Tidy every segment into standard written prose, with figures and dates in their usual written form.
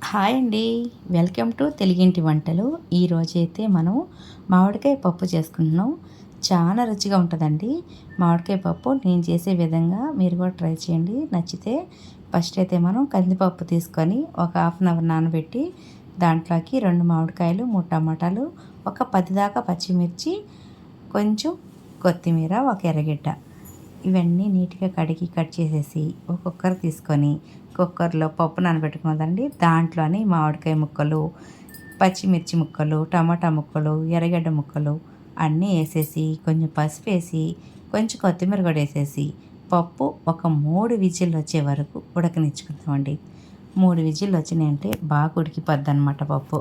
Hi అండి. Welcome to తెలుగింటి వంటలు. ఈరోజైతే మనం మామిడికాయ పప్పు చేసుకుంటున్నాం. చాలా రుచిగా ఉంటుందండి. మామిడికాయ పప్పు నేను చేసే విధంగా మీరు కూడా ట్రై చేయండి. నచ్చితే ఫస్ట్ అయితే మనం కందిపప్పు తీసుకొని ఒక హాఫ్ అన్ అవర్ నానబెట్టి దాంట్లోకి 2 మామిడికాయలు, 3 టమాటాలు, ఒక 10 దాకా పచ్చిమిర్చి, కొంచెం కొత్తిమీర, ఒక ఎర్రగడ్డ ఇవన్నీ నీట్గా కడిగి కట్ చేసేసి ఒక కుక్కర్ తీసుకొని కుక్కర్లో పప్పు నానబెట్టుకున్నదండి. దాంట్లోని మామిడికాయ ముక్కలు, పచ్చిమిర్చి ముక్కలు, టమాటా ముక్కలు, ఎర్రగడ్డ ముక్కలు అన్నీ వేసేసి కొంచెం పసుపు వేసి కొంచెం కొత్తిమీర కూడా వేసేసి పప్పు ఒక 3 విజిల్లు వచ్చే వరకు ఉడకనిచ్చుకుందామండి. 3 విజిల్లు వచ్చినాయంటే బాగా ఉడికిపోద్ది అనమాట పప్పు.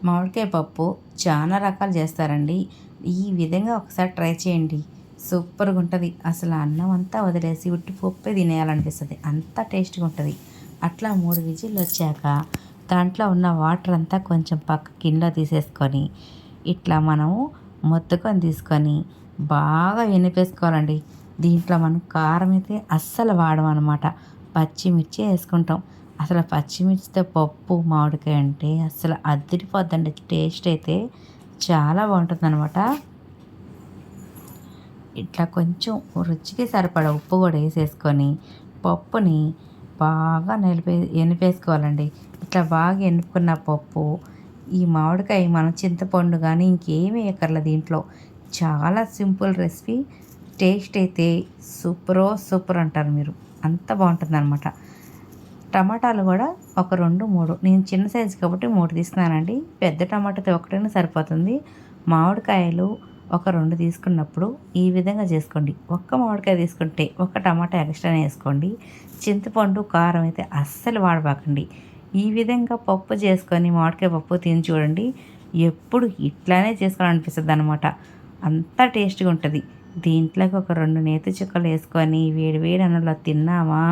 మామిడికాయ పప్పు చాలా రకాలు చేస్తారండి. ఈ విధంగా ఒకసారి ట్రై చేయండి. సూపర్గా ఉంటుంది. అసలు అన్నం అంతా వదిలేసి ఉట్టి పప్పే తినేయాలనిపిస్తుంది, అంత టేస్ట్గా ఉంటుంది. అట్లా 3 విజిల్లు వచ్చాక దాంట్లో ఉన్న వాటర్ అంతా కొంచెం పక్క గిన్నెలో తీసేసుకొని ఇట్లా మనము మొత్తుకొని తీసుకొని బాగా ఎనిపేసుకోవాలండి. దీంట్లో మనం కారం అయితే అస్సలు వాడమన్నమాట. పచ్చిమిర్చి వేసుకుంటాం. అసలు పచ్చిమిర్చితో పప్పు మామిడికాయ అంటే అసలు అదిరిపోద్దండి. టేస్ట్ అయితే చాలా బాగుంటుందన్నమాట. ఇట్లా కొంచెం రుచికి సరిపడా ఉప్పు కూడా వేసేసుకొని పప్పుని బాగా ఎనిపేసుకోవాలండి. ఇట్లా బాగా ఎనుపుకున్న పప్పు ఈ మామిడికాయ మనం చింతపండు కానీ ఇంకేమీ వేయక్కర్లేదు దీంట్లో. చాలా సింపుల్ రెసిపీ. టేస్ట్ అయితే సూపర్ అంటారు మీరు. అంత బాగుంటుందన్నమాట. టమాటాలు కూడా ఒక 2, 3 నేను చిన్న సైజు కాబట్టి 3 తీసుకున్నానండి. పెద్ద టమాటాతో ఒకటైనా సరిపోతుంది. మామిడికాయలు ఒక 2 తీసుకున్నప్పుడు ఈ విధంగా చేసుకోండి. ఒక్క మామిడికాయ తీసుకుంటే ఒక టమాటా ఎక్స్ట్రానే వేసుకోండి. చింతపండు, కారం అయితే అస్సలు వాడబాకండి. ఈ విధంగా పప్పు చేసుకొని మామిడికాయ పప్పు తిని చూడండి. ఎప్పుడు ఇట్లానే చేసుకోవాలనిపిస్తుంది అనమాట. అంత టేస్ట్గా ఉంటుంది. దీంట్లోకి ఒక 2 నేతి చుక్కలు వేసుకొని వేడి వేడి అన్నంలో తిన్నామా,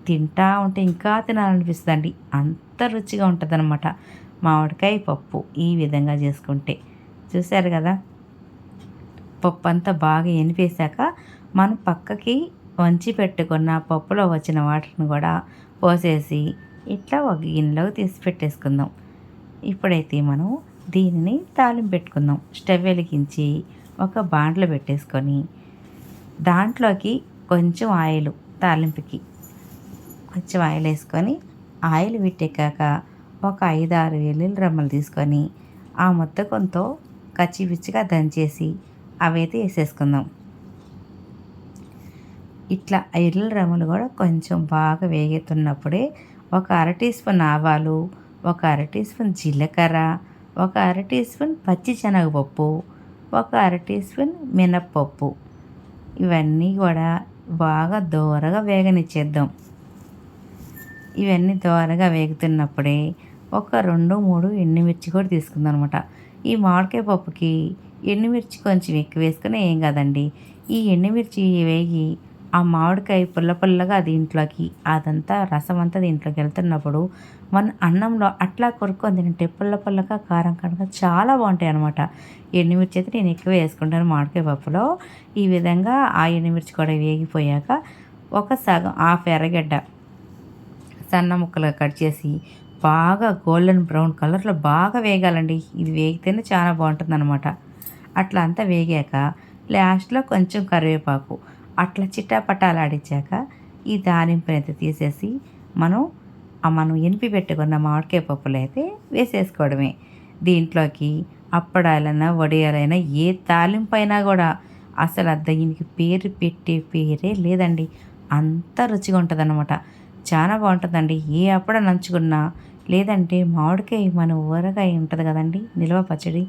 తింటా ఉంటే ఇంకా తినాలనిపిస్తుందండి. అంత రుచిగా ఉంటుందన్నమాట మామిడికాయ పప్పు ఈ విధంగా చేసుకుంటే. చూశారు కదా, పప్పు అంతా బాగా ఎనిపేశాక మనం పక్కకి వంచి పెట్టుకున్న పప్పులో వచ్చిన వాటర్ని కూడా పోసేసి ఇట్లా ఒక గిన్నెలోకి తీసి పెట్టేసుకుందాం. ఇప్పుడైతే మనం దీనిని తాలింపు పెట్టుకుందాం. స్టవ్ వెలిగించి ఒక బాండ్లో పెట్టేసుకొని దాంట్లోకి కొంచెం ఆయిల్, తాలింపుకి కొంచెం ఆయిల్ వేసుకొని ఆయిల్ పెట్టాక ఒక 5-6 వెల్లుల్లి రెమ్మలు తీసుకొని ఆ మొత్తకంతో కచ్చిపిచ్చిగా దంచేసి అవైతే వేసేసుకుందాం. ఇట్లా ఎల్లుల్లి రెమ్మలు కూడా కొంచెం బాగా వేగుతున్నప్పుడే ఒక 1/2 టీ స్పూన్ ఆవాలు, ఒక 1/2 టీ స్పూన్ జీలకర్ర, ఒక 1/2 టీ స్పూన్ పచ్చి శనగపప్పు, ఒక 1/2 టీ స్పూన్ మినప్పప్పు ఇవన్నీ కూడా బాగా దోరగా వేగనిచ్చేద్దాం. ఇవన్నీ దోరగా వేగుతున్నప్పుడే ఒక 2, 3 ఎండుమిర్చి కూడా తీసుకుందాం అనమాట. ఈ మామిడికాయ పప్పుకి ఎండుమిర్చి కొంచెం ఎక్కువ వేసుకుని ఏం కాదండి. ఈ ఎండుమిర్చి వేగి ఆ మామిడికాయ పుల్ల పుల్లగా దీంట్లోకి అదంతా రసం అంతా దీంట్లోకి వెళ్తున్నప్పుడు మన అన్నంలో అట్లా కొరుక్కొని తింటే పుల్ల పుల్లగా కారం కారంగా చాలా బాగుంటాయి అనమాట. ఎండుమిర్చి అయితే నేను ఎక్కువ వేసుకుంటాను మామిడికాయ పప్పులో. ఈ విధంగా ఆ ఎండుమిర్చి కూడా వేగిపోయాక ఒక సగం హాఫ్ ఎర్రగడ్డ సన్న ముక్కలుగా కట్ చేసి బాగా గోల్డెన్ బ్రౌన్ కలర్లో బాగా వేగాలండి. ఇది వేగితేనే చాలా బాగుంటుందన్నమాట. అట్లా అంతా వేగాక లాస్ట్లో కొంచెం కరివేపాకు అట్లా చిట్టాపట్టాలాడించాక ఈ తాలింపునైతే తీసేసి మనం ఎనిపి పెట్టుకున్న మామిడికాయ పప్పులు అయితే వేసేసుకోవడమే. దీంట్లోకి అప్పడాలైనా వడియాలైనా ఏ తాలింపు అయినా కూడా అసలు దీనికి పేరు పెట్టే పేరే లేదండి. అంత రుచిగా ఉంటుందన్నమాట. చాలా బాగుంటుందండి. ఏ అప్పడం నంచుకున్నా లేదంటే మామిడికాయ మన ఊరగాయ ఉంటుంది కదండి, నిల్వ పచ్చడి,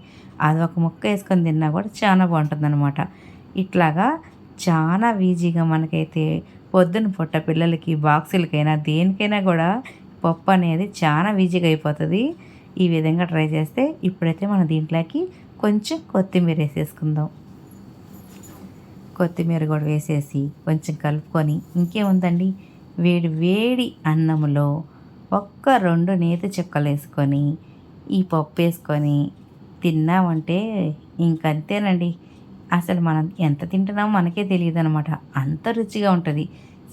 అది ఒక ముక్క వేసుకొని తిన్నా కూడా చాలా బాగుంటుందన్నమాట. ఇట్లాగా చాలా ఈజీగా మనకైతే పొద్దున పూట పిల్లలకి బాక్సులకైనా దేనికైనా కూడా పప్పు అనేది చాలా ఈజీగా అయిపోతుంది. ఈ విధంగా ట్రై చేస్తే ఇప్పుడైతే మనం దీంట్లోకి కొంచెం కొత్తిమీర వేసేసుకుందాం. కొత్తిమీర కూడా వేసేసి కొంచెం కలుపుకొని ఇంకేముందండి, వేడి వేడి అన్నంలో ఒక్క 2 నేతి చుక్కలు వేసుకొని ఈ పప్పు వేసుకొని తిన్నామంటే ఇంకంతేనండి. అసలు మనం ఎంత తింటున్నామో మనకే తెలియదు అనమాట. అంత రుచిగా ఉంటుంది.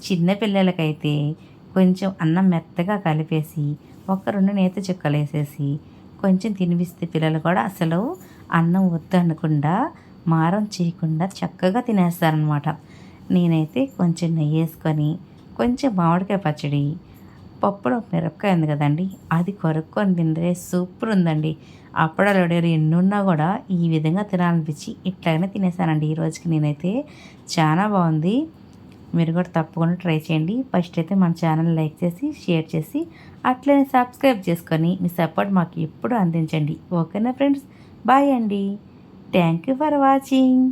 చిన్న పిల్లలకైతే కొంచెం అన్నం మెత్తగా కలిపేసి ఒక 2 నేతి చుక్కలేసేసి కొంచెం తినిపిస్తే పిల్లలు కూడా అసలు అన్నం వద్దనకుండా మారం చేయకుండా చక్కగా తినేస్తారనమాట. నేనైతే కొంచెం నెయ్యేసుకొని, కొంచెం మామిడికాయ పచ్చడి, పప్పులో మిరపకాయ ఉంది కదండీ! అది కొరుక్కొని తింటే సూపర్ ఉందండి. అప్పడాలు, వడియాలు ఎన్నున్నా గూడా ఈ విధంగా తినాలనిపించి ఇట్లాగనే తినేసానండి ఈ రోజుకి నేనైతే. చాలా బావుంది. మీరు కూడా తప్పకుండా ట్రై చేయండి. ఫస్ట్ అయితే మన ఛానల్ లైక్ చేసి, షేర్ చేసి, అట్లనే సబ్స్క్రైబ్ చేసుకొని మీ సపోర్ట్ మాకు ఎప్పుడూ అందించండి. ఓకేనా ఫ్రెండ్స్? బాయ్ అండి. Thank you for watching.